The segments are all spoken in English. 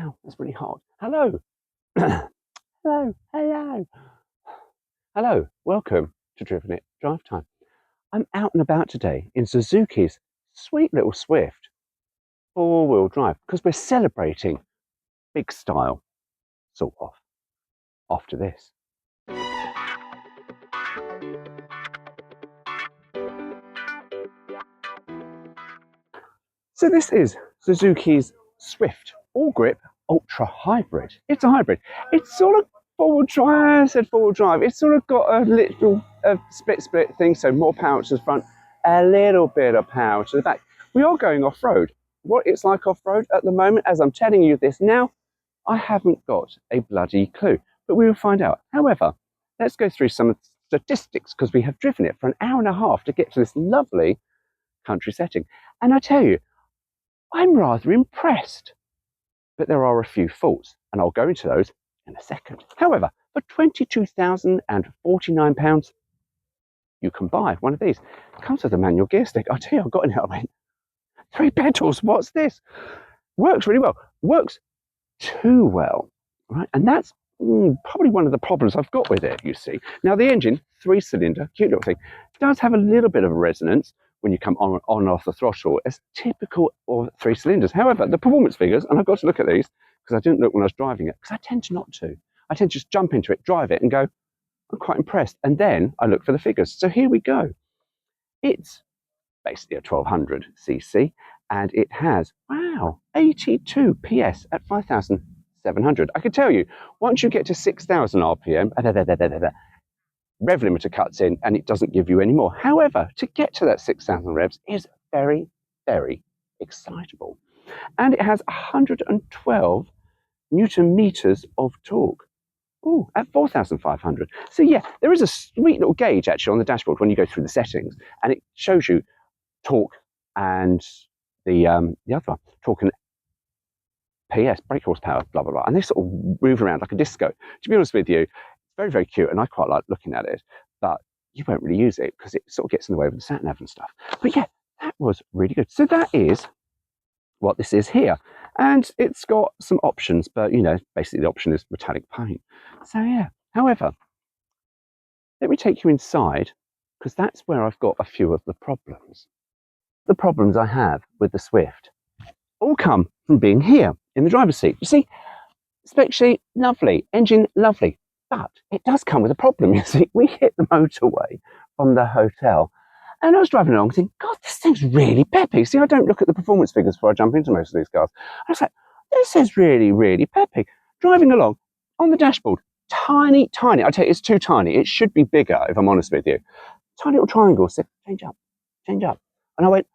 Wow, that's really hot. Hello. Hello. Hello, welcome to Driven It Drive Time. I'm out and about today in Suzuki's sweet little Swift four-wheel drive because we're celebrating big style, sort of, after this. So this is Suzuki's Swift all-grip ultra hybrid. It's a hybrid. It's sort of four-wheel drive. I said four-wheel drive. It's sort of got a little split thing, so more power to the front, a little bit of power to the back. We are going off-road. What it's like off-road at the moment, as I'm telling you this now, I haven't got a bloody clue, but we will find out. However, let's go through some statistics because we have driven it for an hour and a half to get to this lovely country setting. And I tell you, I'm rather impressed, but there are a few faults, and I'll go into those in a second. However, for £22,049, you can buy one of these. It comes with a manual gear stick. I tell you, I got in it, I went, 3 pedals, what's this? Works really well. Works too well, right? And that's probably one of the problems I've got with it, you see. Now, the engine, 3-cylinder, cute little thing, does have a little bit of a resonance when you come on and off the throttle, as typical of 3 cylinders. However, the performance figures, and I've got to look at these because I didn't look when I was driving it, because I tend to not to. I tend to just jump into it, drive it, and go, I'm quite impressed. And then I look for the figures. So here we go. It's basically a 1200cc, and it has, wow, 82 PS at 5,700. I can tell you, once you get to 6,000 RPM, rev limiter cuts in and it doesn't give you any more. However, to get to that 6,000 revs is very, very excitable. And it has 112 Newton meters of torque. Oh, at 4,500. So yeah, there is a sweet little gauge actually on the dashboard when you go through the settings, and it shows you torque and the other one, torque and PS, brake horsepower, blah, blah, blah. And they sort of move around like a disco. To be honest with you, very, very cute, and I quite like looking at it, but you won't really use it because it sort of gets in the way of the sat-nav and stuff. But yeah, that was really good. So that is what this is here. And it's got some options, but, you know, basically the option is metallic paint. So yeah, however, let me take you inside because that's where I've got a few of the problems. The problems I have with the Swift all come from being here in the driver's seat. You see, spec sheet, lovely, engine, lovely. But it does come with a problem, you see. We hit the motorway from the hotel, and I was driving along thinking, God, this thing's really peppy. See, I don't look at the performance figures before I jump into most of these cars. I was like, this is really, really peppy. Driving along on the dashboard, tiny. I tell you, it's too tiny. It should be bigger, if I'm honest with you. Tiny little triangle said, change up. And I went,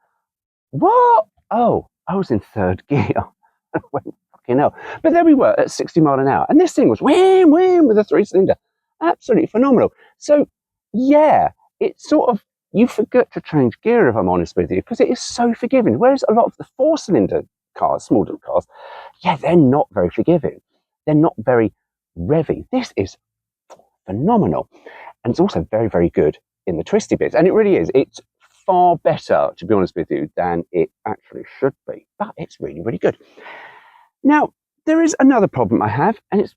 what? Oh, I was in third gear. I went, fucking hell. But there we were at 60 miles an hour. And this thing was wham with a 3-cylinder. Absolutely phenomenal. So, yeah, it's sort of, you forget to change gear, if I'm honest with you, because it is so forgiving. Whereas a lot of the 4-cylinder cars, small little cars, yeah, they're not very forgiving. They're not very revvy. This is phenomenal. And it's also very, very good in the twisty bits. And it really is. It's far better, to be honest with you, than it actually should be. But it's really, really good. Now, there is another problem I have, and it's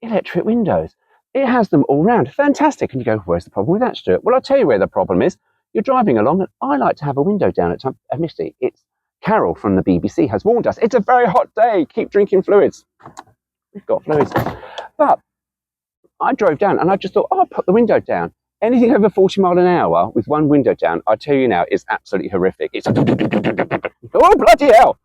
electric windows. It has them all round. Fantastic. And you go, where's the problem with that, Stuart? Well, I'll tell you where the problem is. You're driving along, and I like to have a window down at times. Admittedly, it's Carol from the BBC has warned us. It's a very hot day. Keep drinking fluids. We've got fluids. But I drove down, and I just thought, I'll put the window down. Anything over 40 miles an hour with one window down, I tell you now, is absolutely horrific. It's oh, bloody hell.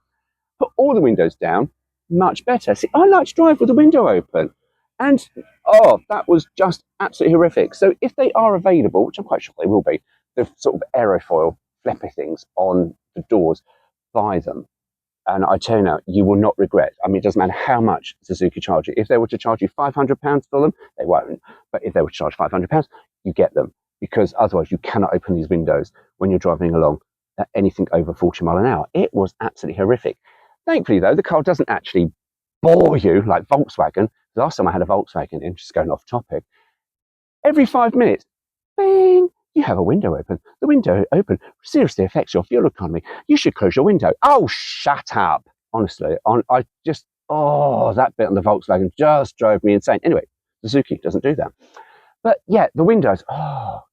Put all the windows down, much better. See, I like to drive with the window open. And, oh, that was just absolutely horrific. So if they are available, which I'm quite sure they will be, the sort of aerofoil flappy things on the doors, buy them. And I tell you now, you will not regret. I mean, it doesn't matter how much Suzuki charge you. If they were to charge you £500 for them, they won't. But if they were to charge £500, you get them. Because otherwise you cannot open these windows when you're driving along at anything over 40 miles an hour. It was absolutely horrific. Thankfully, though, the car doesn't actually bore you like Volkswagen. Last time I had a Volkswagen, and just going off topic, every 5 minutes, bing, you have a window open. The window open seriously affects your fuel economy. You should close your window. Oh, shut up. honestly, that bit on the Volkswagen just drove me insane. Anyway, Suzuki doesn't do that. But yeah, the windows,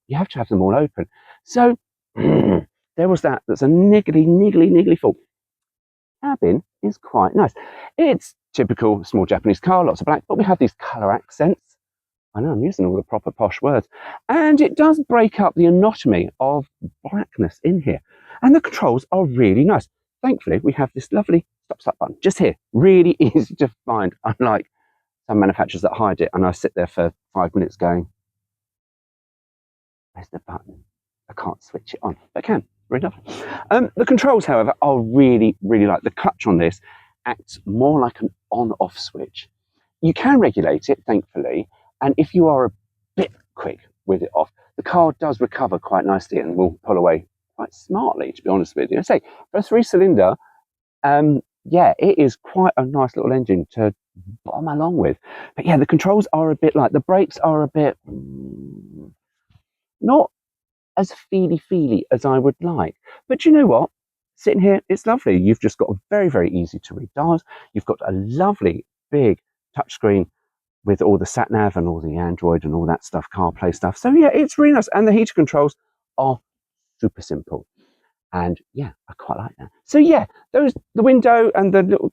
you have to have them all open. So there was that. That's a niggly fault. Cabin is quite nice. It's typical small Japanese car, lots of black, but we have these colour accents. I know I'm using all the proper posh words. And it does break up the anatomy of blackness in here. And the controls are really nice. Thankfully, we have this lovely stop button just here. Really easy to find, unlike some manufacturers that hide it. And I sit there for 5 minutes going, where's the button? I can't switch it on, but I can. Very lovely. The controls, however, are really like the clutch on this acts more like an on-off switch. You can regulate it, thankfully, and if you are a bit quick with it off, the car does recover quite nicely and will pull away quite smartly, to be honest with you. I say, for a 3-cylinder, yeah, it is quite a nice little engine to bomb along with. But yeah, the controls are a bit like, the brakes are a bit not as feely as I would like. But you know what? Sitting here, it's lovely. You've just got a very easy to read dials. You've got a lovely big touchscreen with all the sat nav and all the Android and all that stuff, CarPlay stuff. So yeah, it's really nice. And the heater controls are super simple. And yeah, I quite like that. So yeah, the window and the little,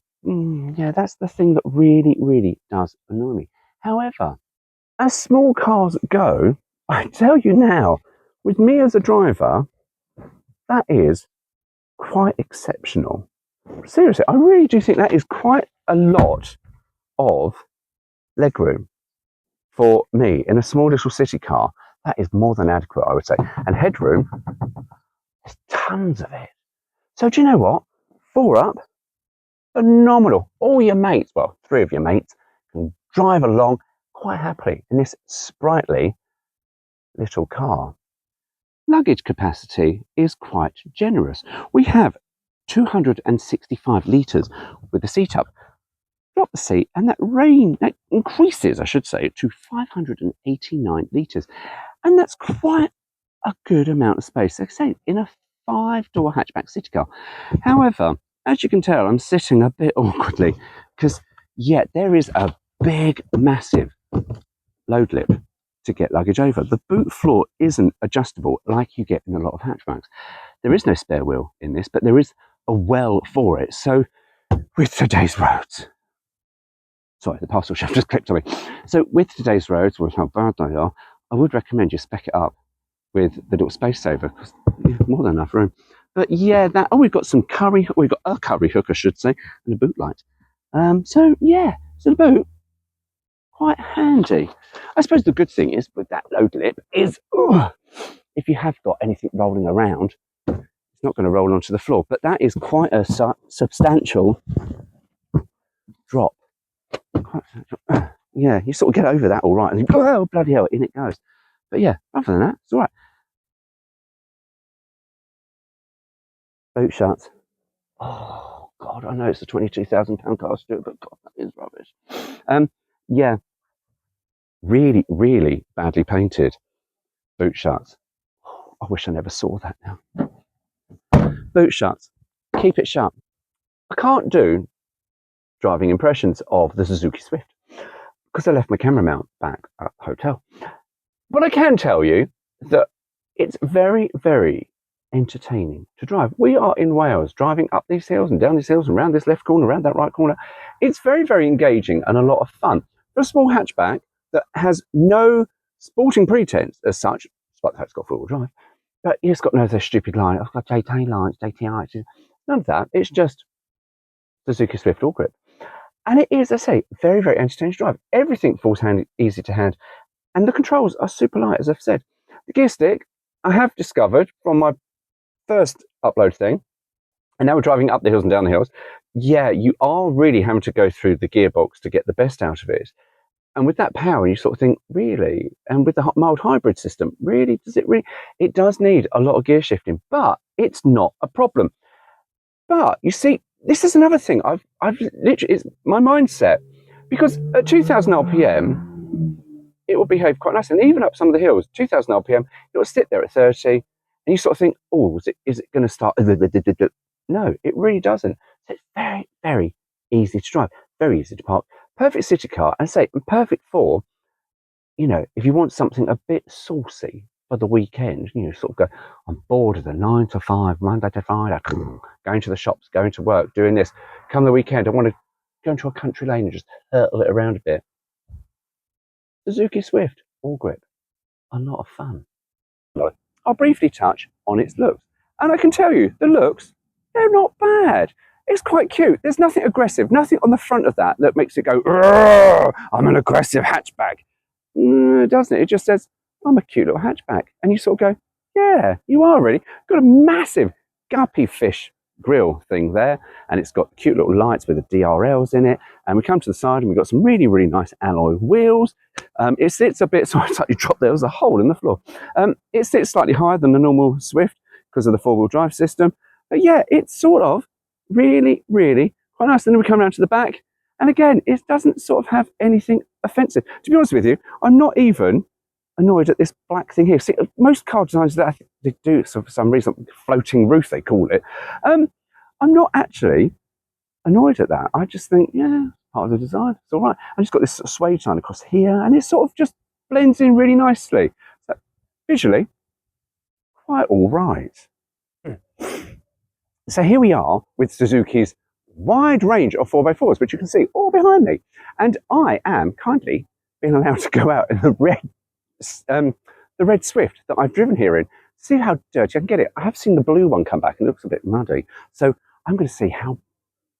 yeah, that's the thing that really does annoy me. However, as small cars go, I tell you now, with me as a driver, that is quite exceptional. Seriously, I really do think that is quite a lot of legroom for me in a small little city car. That is more than adequate, I would say. And headroom, there's tons of it. So do you know what? 4 up, phenomenal. All your mates, well, 3 of your mates, can drive along quite happily in this sprightly little car. Luggage capacity is quite generous. We have 265 litres with the seat up. Drop the seat and that increases, I should say, to 589 litres. And that's quite a good amount of space, like I say, in a 5-door hatchback city car. However, as you can tell, I'm sitting a bit awkwardly because, yeah, there is a big, massive load lip to get luggage over. The boot floor isn't adjustable like you get in a lot of hatchbacks. There is no spare wheel in this, but there is a well for it. So with today's roads, sorry, the parcel chef just clicked on me. So with today's roads, with how bad they are, I would recommend you spec it up with the little space saver because more than enough room. But yeah, we've got some we've got a curry hook, I should say, and a boot light. So yeah, so the boot, quite handy. I suppose the good thing is with that load lip is, if you have got anything rolling around, it's not going to roll onto the floor. But that is quite a substantial drop. Yeah, you sort of get over that all right, and you go, oh bloody hell, in it goes. But yeah, other than that, it's all right. Boot shuts. Oh God, I know it's a £22,000 car still, but God, that is rubbish. Yeah, really badly painted boot shuts. Oh, I wish I never saw that now. Boot shuts. Keep it shut. I can't do driving impressions of the Suzuki Swift because I left my camera mount back at the hotel. But I can tell you that it's very entertaining to drive. We are in Wales, driving up these hills and down these hills and around this left corner, around that right corner. It's very engaging and a lot of fun. For a small hatchback that has no sporting pretense as such, despite the fact it's got four-wheel drive, but it's got no of those stupid lines. I've got JT lines, JTI, none of that. It's just Suzuki Swift all grip. And it is, as I say, very entertaining to drive. Everything falls handy, easy to hand. And the controls are super light, as I've said. The gear stick, I have discovered from my first upload thing, and now we're driving up the hills and down the hills, yeah, you are really having to go through the gearbox to get the best out of it. And with that power, you sort of think, really? And with the mild hybrid system, really? Does it really? It does need a lot of gear shifting, but it's not a problem. But you see, this is another thing. I've literally, it's my mindset, because at 2000 RPM, it will behave quite nicely. And even up some of the hills, 2000 RPM, it will sit there at 30, and you sort of think, oh, is it going to start? No, it really doesn't. So it's very, very easy to drive, very easy to park. Perfect city car, and say perfect for, you know, if you want something a bit saucy for the weekend, you know, sort of go, I'm bored of the 9 to 5, Monday to Friday, going to the shops, going to work, doing this. Come the weekend, I want to go into a country lane and just hurtle it around a bit. Suzuki Swift, all grip, a lot of fun. I'll briefly touch on its looks. And I can tell you, the looks, they're not bad. It's quite cute. There's nothing aggressive, nothing on the front of that makes it go, I'm an aggressive hatchback. Doesn't it? It just says, I'm a cute little hatchback. And you sort of go, yeah, you are really. Got a massive guppy fish grill thing there, and it's got cute little lights with the DRLs in it. And we come to the side and we've got some really, really nice alloy wheels. It sits a bit, so I slightly dropped there, there was a hole in the floor. It sits slightly higher than the normal Swift because of the four-wheel drive system. But yeah, it's sort of really, really quite nice. And then we come around to the back, and again, it doesn't sort of have anything offensive. To be honest with you, I'm not even annoyed at this black thing here. See, most car designers that I think they do, so for some reason, floating roof they call it. I'm not actually annoyed at that. I just think, yeah, part of the design, it's all right. I've just got this sort of suede line across here, and it sort of just blends in really nicely. So visually, quite all right. So here we are with Suzuki's wide range of 4x4s, which you can see all behind me. And I am kindly being allowed to go out in the red Swift that I've driven here in. See how dirty I can get it. I have seen the blue one come back and it looks a bit muddy. So I'm going to see how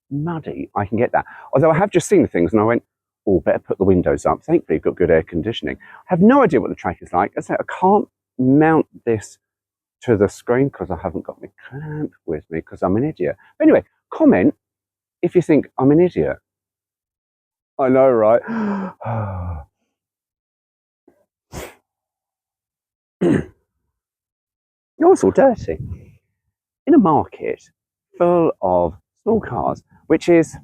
muddy I can get that. Although I have just seen the things and I went, oh, better put the windows up. Thankfully, you've got good air conditioning. I have no idea what the track is like. I say I can't mount this to the screen because I haven't got my clamp with me because I'm an idiot. But anyway, comment if you think I'm an idiot. I know, right? You're all dirty. In a market full of small cars, which is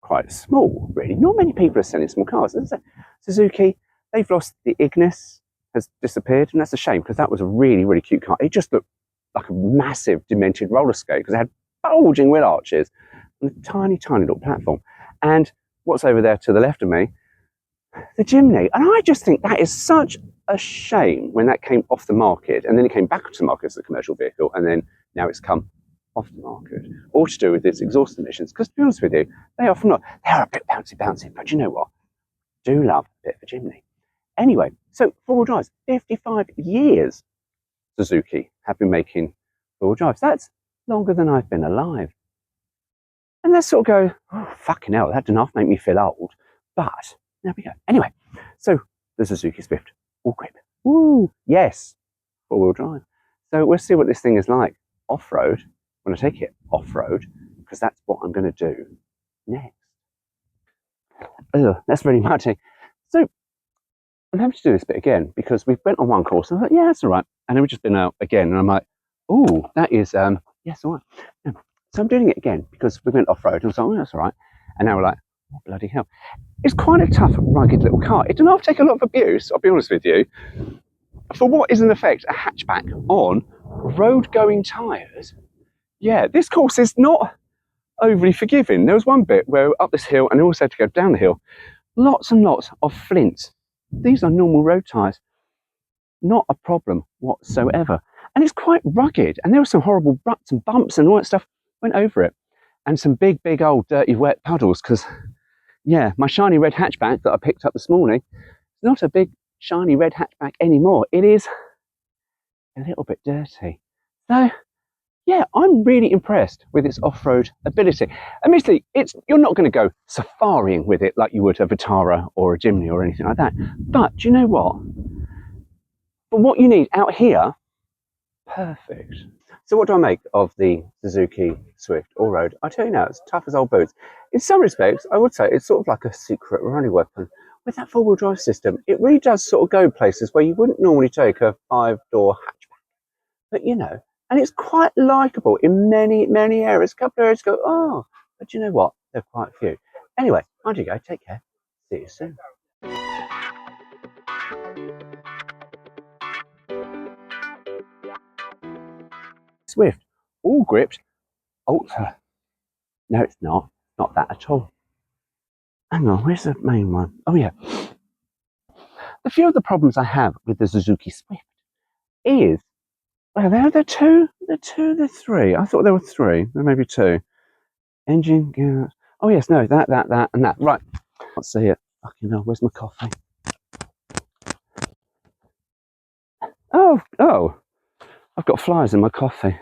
quite small, really. Not many people are selling small cars. Suzuki, they've lost the Ignis, has disappeared, and that's a shame because that was a really, really cute car. It just looked like a massive demented roller skate because it had bulging wheel arches and a tiny, tiny little platform. And what's over there to the left of me? The Jimny. And I just think that is such a shame when that came off the market and then it came back onto the market as a commercial vehicle and then now it's come off the market, all to do with its exhaust emissions. Because to be honest with you, they often not. They are a bit bouncy, but you know what? I do love a bit of a Jimny. Anyway, so four-wheel drives, 55 years Suzuki have been making four-wheel drives. That's longer than I've been alive. And let's sort of go, oh, fucking hell, that didn't half make me feel old. But there we go. Anyway, so the Suzuki Swift, all grip. Woo, yes, four-wheel drive. So we'll see what this thing is like off-road when I take it off-road, because that's what I'm going to do next. Ugh, that's really muddy. So I'm happy to do this bit again because we went on one course and I thought, yeah, that's all right. And then we've just been out again and I'm like, oh, that is, yes, all right. Yeah. So I'm doing it again because we went off-road and I was like, oh, that's all right. And now we're like, oh, bloody hell. It's quite a tough, rugged little car. It didn't have to take a lot of abuse, I'll be honest with you. For what is in effect a hatchback on road-going tyres, yeah, this course is not overly forgiving. There was one bit where we were up this hill and we also had to go down the hill. Lots and lots of flints. These are normal road tyres. Not a problem whatsoever. And it's quite rugged. And there were some horrible ruts and bumps and all that stuff went over it. And some big, big old dirty wet puddles because, yeah, my shiny red hatchback that I picked up this morning is not a big shiny red hatchback anymore. It is a little bit dirty. So, yeah, I'm really impressed with its off-road ability. Admittedly, you're not going to go safaring with it like you would a Vitara or a Jimny or anything like that. But do you know what? For what you need out here, perfect. So what do I make of the Suzuki Swift all-road? I tell you now, it's tough as old boots. In some respects, I would say it's sort of like a secret running weapon. With that four-wheel drive system, it really does sort of go places where you wouldn't normally take a five-door hatchback. But you know, and it's quite likeable in many, many areas. A couple of areas go, oh, but you know what? There are quite a few. Anyway, on you go. Take care. See you soon. Swift, all gripped, ultra No, it's not. Not that at all. Hang on, where's the main one? Oh yeah. A few of the problems I have with the Suzuki Swift is, well, there are two, the three. I thought there were three. There may be two. Engine, gear. Oh yes, no, that, and that. Right. Can't see it. Fucking hell, where's my coffee? Oh, I've got flies in my coffee.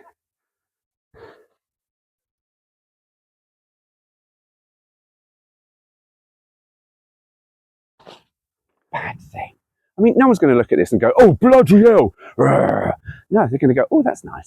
Bad thing. I mean, no one's going to look at this and go, oh, bloody hell. No, they're going to go, oh, that's nice.